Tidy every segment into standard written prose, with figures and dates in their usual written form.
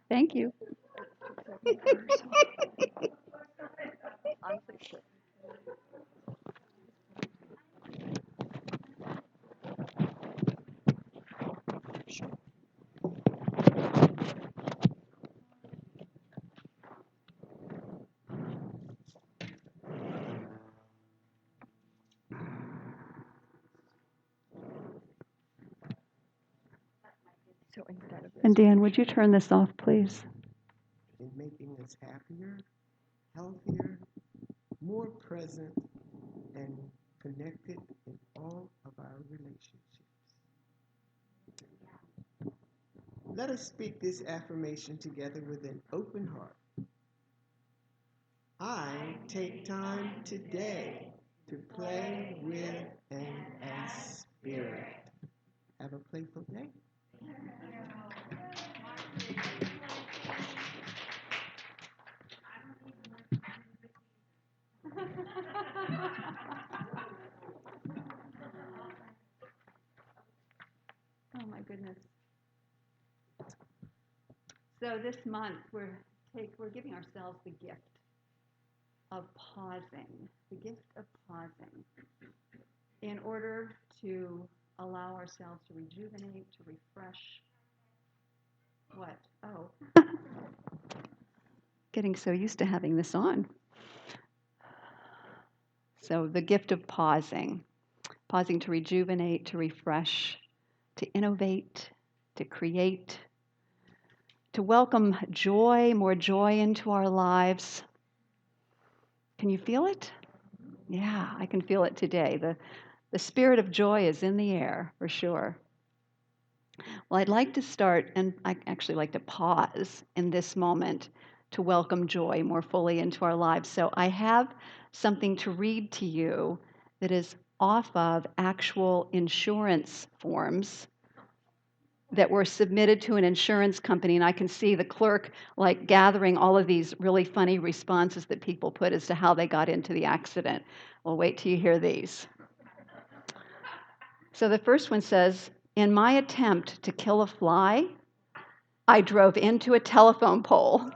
Thank you. And Dan, would you turn this off, please? In making us happier, healthier, more present, and connected in all of our relationships. Let us speak this affirmation together with an open heart. I take time today to play with an spirit. Have a playful day. Oh my goodness. So this month we're giving ourselves the gift of pausing, the gift of pausing, in order to allow ourselves to rejuvenate, to refresh. What? Oh. Getting so used to having this on. So the gift of pausing to rejuvenate, to refresh, to innovate, to create, to welcome joy, more joy into our lives. Can you feel it? Yeah, I can feel it today. The spirit of joy is in the air, for sure. Well, I'd like to start, and I actually like to pause in this moment to welcome joy more fully into our lives. So I have something to read to you that is off of actual insurance forms that were submitted to an insurance company, and I can see the clerk like gathering all of these really funny responses that people put as to how they got into the accident. Well, wait till you hear these. So the first one says, in my attempt to kill a fly, I drove into a telephone pole.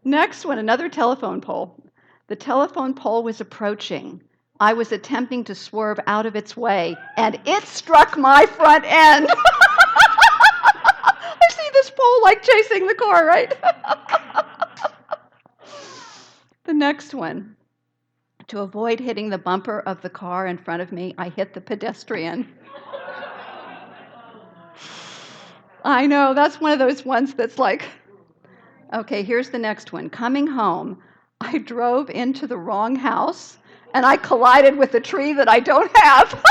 Next one, another telephone pole. The telephone pole was approaching. I was attempting to swerve out of its way, and it struck my front end. I see this pole like chasing the car, right? The next one. To avoid hitting the bumper of the car in front of me, I hit the pedestrian. I know, that's one of those ones that's like, okay, here's the next one. Coming home, I drove into the wrong house and I collided with a tree that I don't have.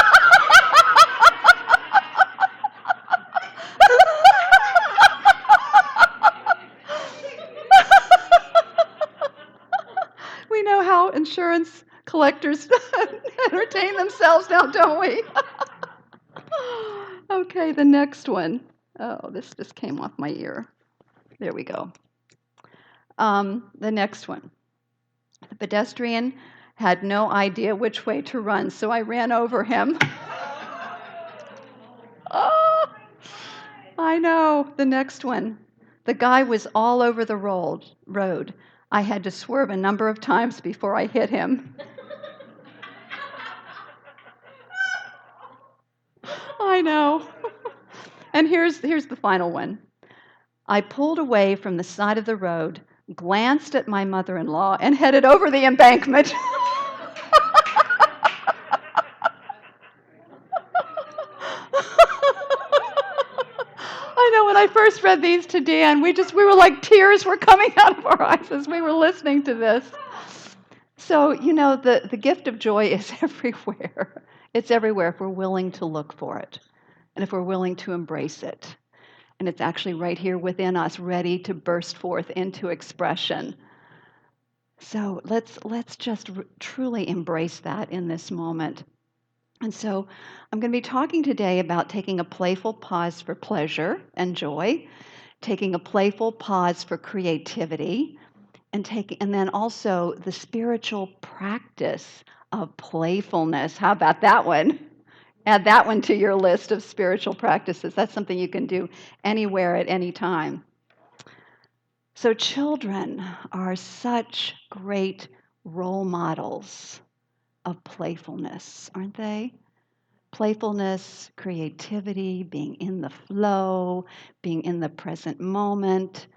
We know how insurance collectors entertain themselves now, don't we? Okay, the next one. Oh, this just came off my ear. There we go. The next one. The pedestrian had no idea which way to run, so I ran over him. Oh, I know. The next one. The guy was all over the road. I had to swerve a number of times before I hit him. I know. And here's the final one. I pulled away from the side of the road, glanced at my mother-in-law, and headed over the embankment. I know when I first read these to Dan, we were like tears were coming out of our eyes as we were listening to this. So, the gift of joy is everywhere. It's everywhere if we're willing to look for it and if we're willing to embrace it. And it's actually right here within us, ready to burst forth into expression. So let's just truly embrace that in this moment. And so I'm going to be talking today about taking a playful pause for pleasure and joy, taking a playful pause for creativity, and then also the spiritual practice of playfulness. How about that one? Add that one to your list of spiritual practices. That's something you can do anywhere at any time. So, children are such great role models of playfulness, aren't they? Playfulness, creativity, being in the flow, being in the present moment,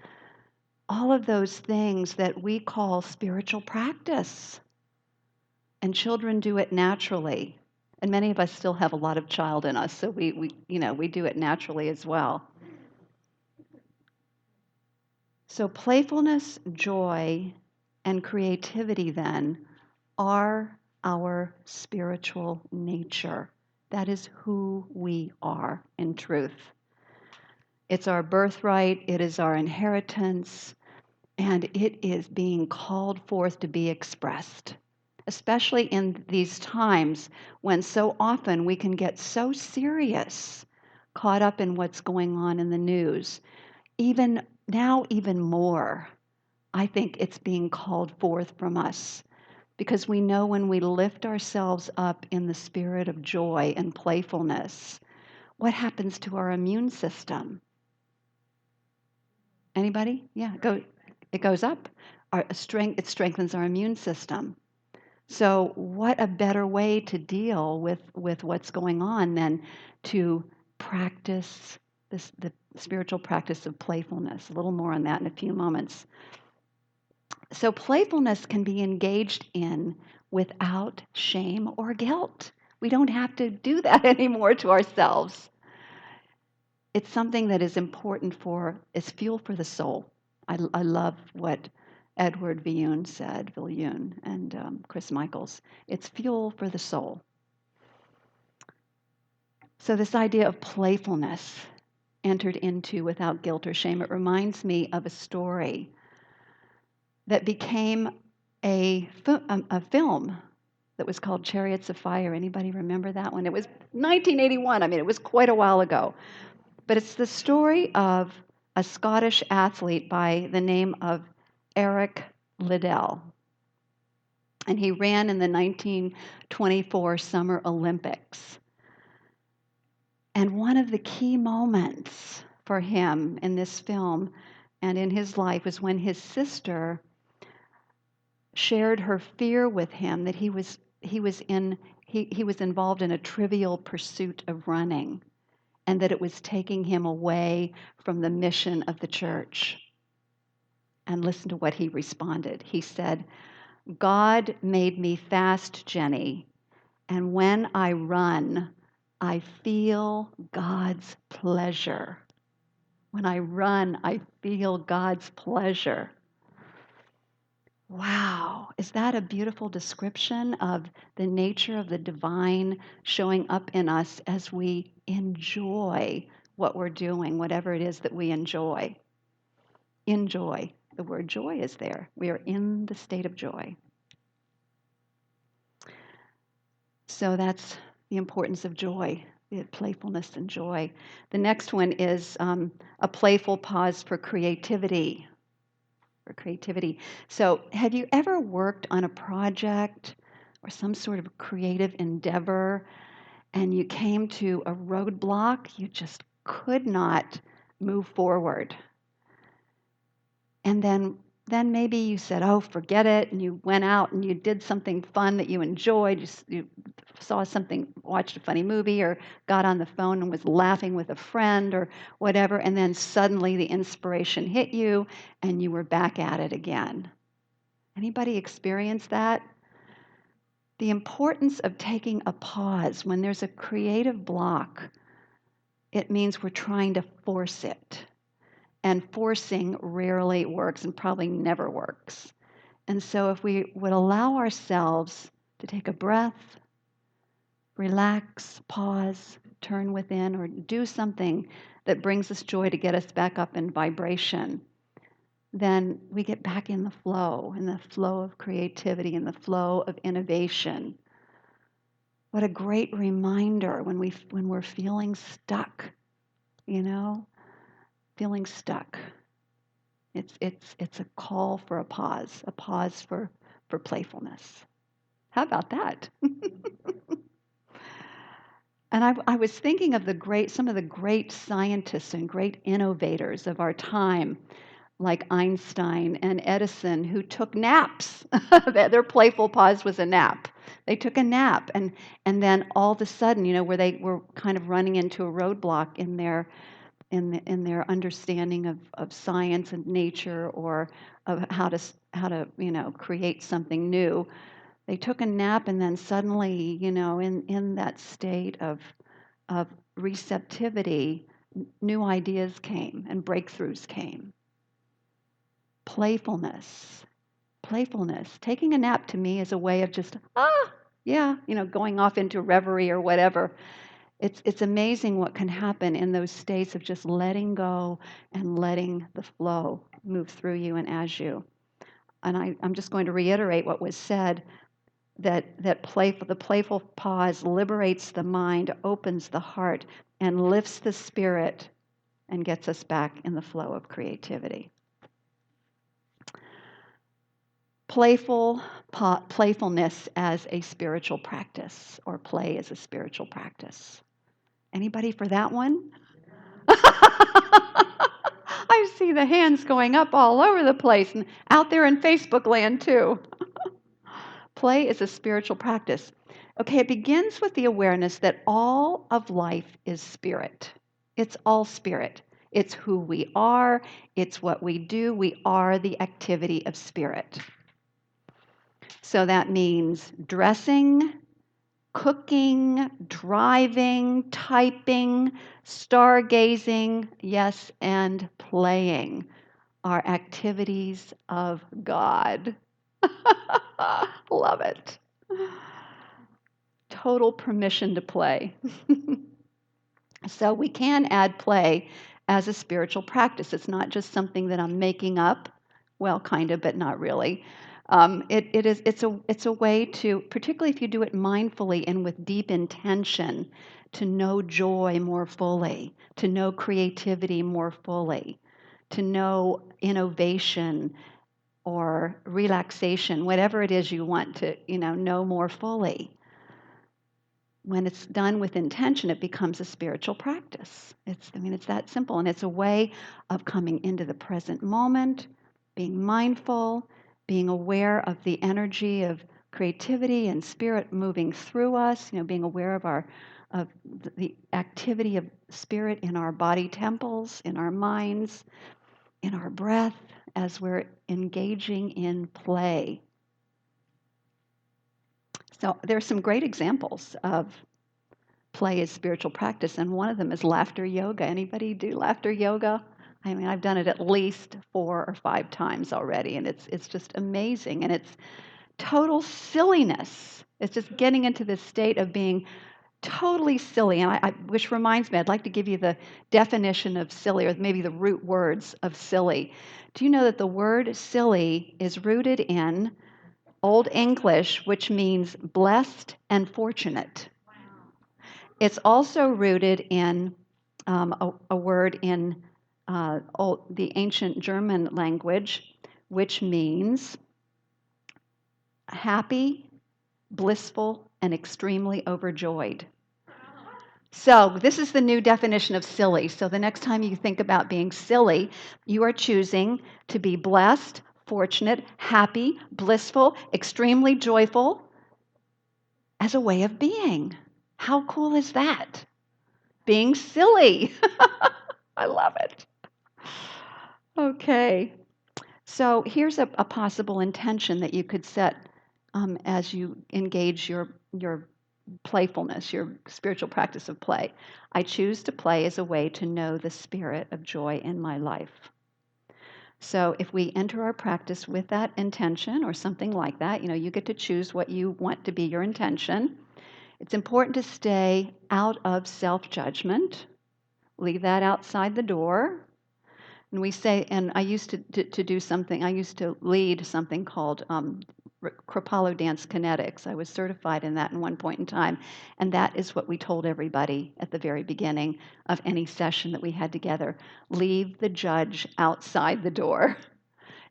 all of those things that we call spiritual practice. And children do it naturally. And many of us still have a lot of child in us, so we do it naturally as well. So playfulness, joy, and creativity then are our spiritual nature. That is who we are in truth. It's our birthright, it is our inheritance, and it is being called forth to be expressed, especially in these times when so often we can get so serious, caught up in what's going on in the news. Even now, even more, I think it's being called forth from us because we know when we lift ourselves up in the spirit of joy and playfulness, what happens to our immune system? Anybody? Yeah, it goes up. It strengthens our immune system. So, what a better way to deal with what's going on than to practice the spiritual practice of playfulness. A little more on that in a few moments. So, playfulness can be engaged in without shame or guilt. We don't have to do that anymore to ourselves. It's something that is important is fuel for the soul. I love what Edward Viljoen and Chris Michaels. It's fuel for the soul. So this idea of playfulness entered into without guilt or shame, it reminds me of a story that became a film that was called Chariots of Fire. Anybody remember that one? It was 1981. I mean, it was quite a while ago. But it's the story of a Scottish athlete by the name of Eric Liddell. And he ran in the 1924 Summer Olympics. And one of the key moments for him in this film and in his life was when his sister shared her fear with him that he was involved in a trivial pursuit of running, and that it was taking him away from the mission of the church. And listen to what he responded. He said, "God made me fast, Jenny, and when I run, I feel God's pleasure. When I run, I feel God's pleasure." Wow, is that a beautiful description of the nature of the divine showing up in us as we enjoy what we're doing, whatever it is that we enjoy? Enjoy. The word joy is there. We are in the state of joy. So that's the importance of joy, the playfulness and joy. The next one is a playful pause for creativity. So, have you ever worked on a project or some sort of creative endeavor and you came to a roadblock? You just could not move forward. And then maybe you said, "Oh, forget it," and you went out and you did something fun that you enjoyed. You saw something, watched a funny movie, or got on the phone and was laughing with a friend or whatever, and then suddenly the inspiration hit you and you were back at it again. Anybody experience that? The importance of taking a pause when there's a creative block, it means we're trying to force it. And forcing rarely works and probably never works. And so if we would allow ourselves to take a breath, relax, pause, turn within, or do something that brings us joy to get us back up in vibration, then we get back in the flow of creativity, in the flow of innovation. What a great reminder when we're feeling stuck, feeling stuck. It's a call for a pause for playfulness. How about that? And I was thinking of some of the great scientists and great innovators of our time, like Einstein and Edison, who took naps. Their playful pause was a nap. They took a nap, and then all of a sudden, where they were kind of running into a roadblock in their understanding of science and nature, or of how to create something new. They took a nap, and then suddenly, in that state of receptivity, new ideas came and breakthroughs came. Playfulness. Playfulness. Taking a nap to me is a way of just, yeah, going off into reverie or whatever. It's amazing what can happen in those states of just letting go and letting the flow move through you and as you. And I'm just going to reiterate what was said, that the playful pause liberates the mind, opens the heart, and lifts the spirit and gets us back in the flow of creativity. Playfulness as a spiritual practice, or play as a spiritual practice. Anybody for that one? I see the hands going up all over the place and out there in Facebook land too. Play is a spiritual practice. Okay, it begins with the awareness that all of life is spirit. It's all spirit. It's who we are. It's what we do. We are the activity of spirit. So that means dressing, cooking, driving, typing, stargazing, yes, and playing are activities of God. Love it. Total permission to play. So we can add play as a spiritual practice. It's not just something that I'm making up. Well, kind of, but not really. It's a way to, particularly if you do it mindfully and with deep intention, to know joy more fully, to know creativity more fully, to know innovation or relaxation, whatever it is you want to, know more fully. When it's done with intention, it becomes a spiritual practice. It's that simple, and it's a way of coming into the present moment, being mindful, being aware of the energy of creativity and spirit moving through us. Being aware of the activity of spirit in our body temples, in our minds, in our breath, as we're engaging in play. So there's some great examples of play as spiritual practice, and one of them is laughter yoga. Anybody do laughter yoga? I've done it at least 4 or 5 times already, and it's just amazing, and it's total silliness. It's just getting into this state of being totally silly, and which reminds me, I'd like to give you the definition of silly, or maybe the root words of silly. Do you know that the word silly is rooted in Old English, which means blessed and fortunate? It's also rooted in a word in the ancient German language, which means happy, blissful, and extremely overjoyed. So this is the new definition of silly. So the next time you think about being silly, you are choosing to be blessed, fortunate, happy, blissful, extremely joyful as a way of being. How cool is that? Being silly. I love it. Okay. So here's a possible intention that you could set as you engage your playfulness, your spiritual practice of play. I choose to play as a way to know the spirit of joy in my life. So if we enter our practice with that intention or something like that, you get to choose what you want to be your intention. It's important to stay out of self-judgment. Leave that outside the door. And we say, and I used to do something, I used to lead something called Kripalu Dance Kinetics. I was certified in that in one point in time. And that is what we told everybody at the very beginning of any session that we had together. Leave the judge outside the door.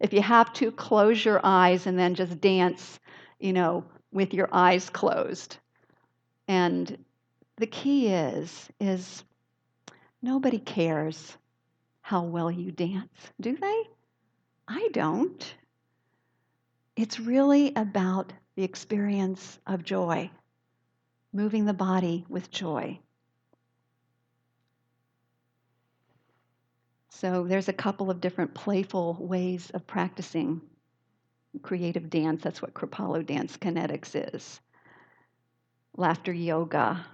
If you have to, close your eyes and then just dance, with your eyes closed. And the key is nobody cares how well you dance, do they? I don't. It's really about the experience of joy, moving the body with joy. So there's a couple of different playful ways of practicing creative dance. That's what Kripalu dance kinetics is. Laughter yoga.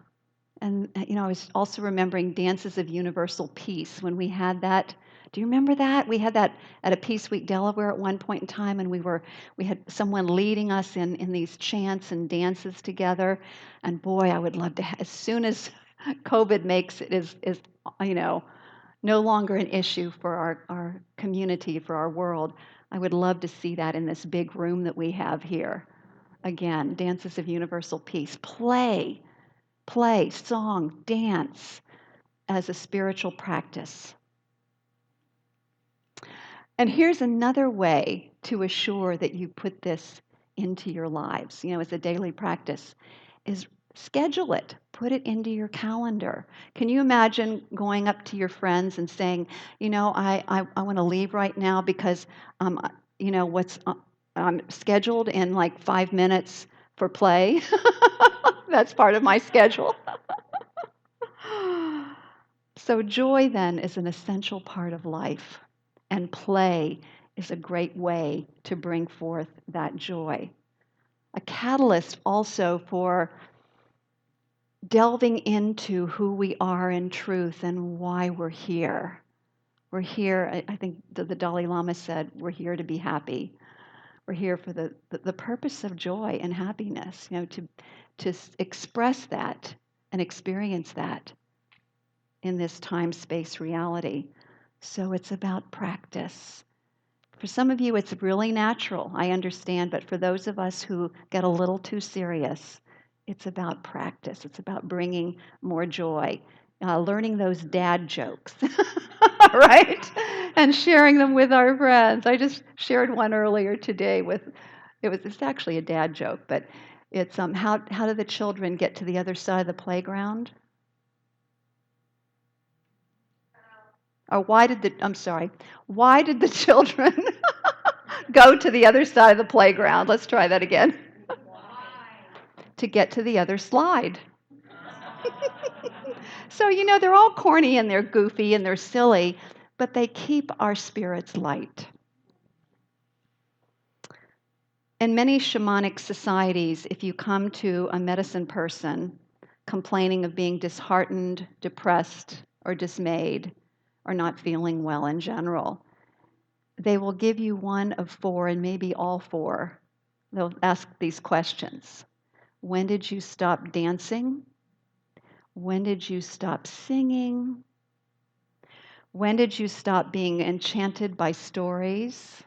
And, I was also remembering dances of universal peace when we had that. Do you remember that? We had that at a Peace Week Delaware at one point in time, and we had someone leading us in these chants and dances together. And boy, I would love to, as soon as COVID makes it is no longer an issue for our community, for our world, I would love to see that in this big room that we have here. Again, dances of universal peace. Play, song, dance as a spiritual practice. And here's another way to assure that you put this into your lives, as a daily practice, is schedule it. Put it into your calendar. Can you imagine going up to your friends and saying, I want to leave right now because, what's I'm scheduled in like 5 minutes for play. That's part of my schedule. So joy then is an essential part of life, and play is a great way to bring forth that joy. A catalyst also for delving into who we are in truth and why we're here. We're here, I think the Dalai Lama said, we're here to be happy. We're here for the purpose of joy and happiness, to express that and experience that in this time-space reality. So it's about practice. For some of you, it's really natural, I understand, but for those of us who get a little too serious, it's about practice. It's about bringing more joy, learning those dad jokes, right? And sharing them with our friends. I just shared one earlier today it's actually a dad joke, but it's how do the children get to the other side of the playground? Or why did the children go to the other side of the playground? Let's try that again. To get to the other slide. So, they're all corny and they're goofy and they're silly, but they keep our spirits light. In many shamanic societies, if you come to a medicine person complaining of being disheartened, depressed, or dismayed, or not feeling well in general, they will give you one of 4 and maybe all 4. They'll ask these questions. When did you stop dancing? When did you stop singing? When did you stop being enchanted by stories?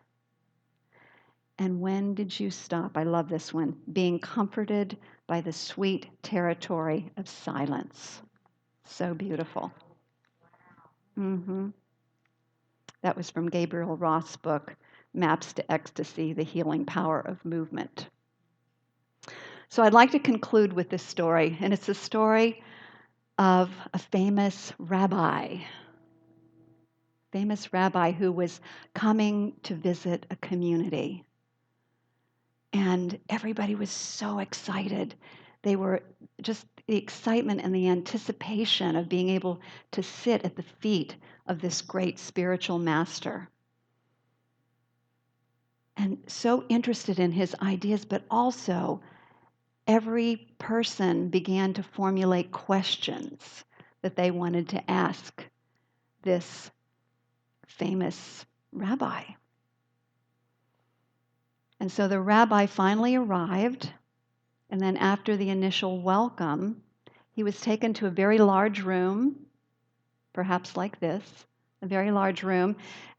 And when did you stop, I love this one, being comforted by the sweet territory of silence? So beautiful. Mm-hmm. That was from Gabriel Roth's book, Maps to Ecstasy, The Healing Power of Movement. So I'd like to conclude with this story, and it's a story of a famous rabbi who was coming to visit a community. And everybody was so excited. They were just the excitement and the anticipation of being able to sit at the feet of this great spiritual master. And so interested in his ideas, but also every person began to formulate questions that they wanted to ask this famous rabbi. And so the rabbi finally arrived, and then after the initial welcome, he was taken to a very large room, perhaps like this, a very large room,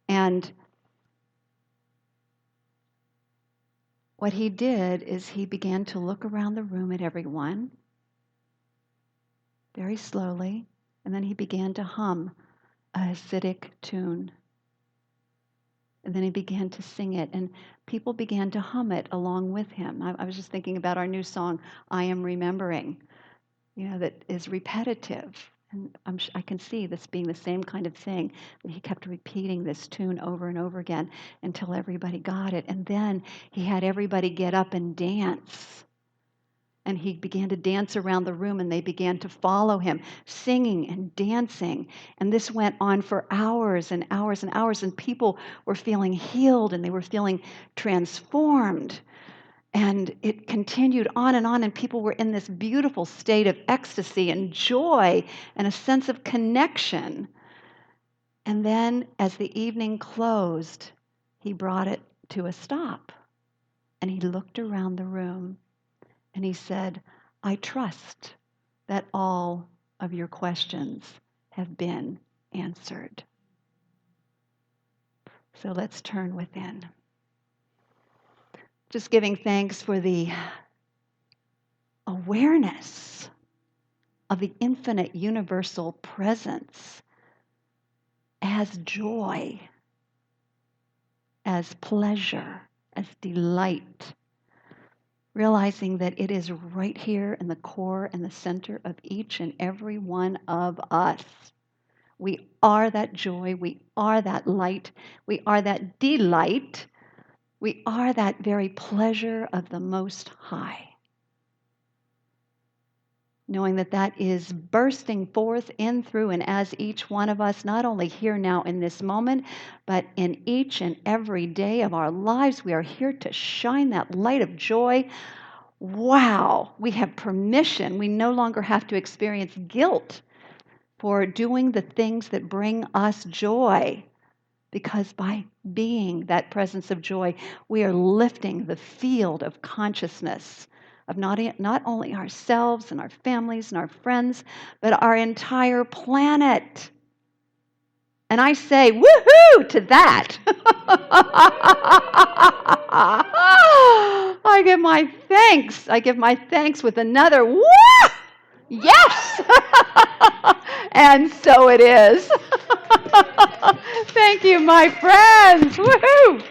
and what he did is he began to look around the room at everyone very slowly, and then he began to hum a Hasidic tune. And then he began to sing it, and people began to hum it along with him. I was just thinking about our new song, I Am Remembering, that is repetitive. And I can see this being the same kind of thing, that he kept repeating this tune over and over again until everybody got it. And then he had everybody get up and dance. And he began to dance around the room, and they began to follow him, singing and dancing. And this went on for hours and hours and hours, and people were feeling healed, and they were feeling transformed. And it continued on, and people were in this beautiful state of ecstasy and joy and a sense of connection. And then, as the evening closed, he brought it to a stop, and he looked around the room. And he said, I trust that all of your questions have been answered. So let's turn within. Just giving thanks for the awareness of the infinite universal presence as joy, as pleasure, as delight. Realizing that it is right here in the core and the center of each and every one of us. We are that joy. We are that light. We are that delight. We are that very pleasure of the Most High. Knowing that that is bursting forth in, through, and as each one of us, not only here now in this moment, but in each and every day of our lives, we are here to shine that light of joy. Wow, we have permission. We no longer have to experience guilt for doing the things that bring us joy. Because by being that presence of joy, we are lifting the field of consciousness of not only ourselves and our families and our friends, but our entire planet. And I say, woohoo to that. I give my thanks. I give my thanks with another woo! Yes! And so it is. Thank you, my friends. Woohoo!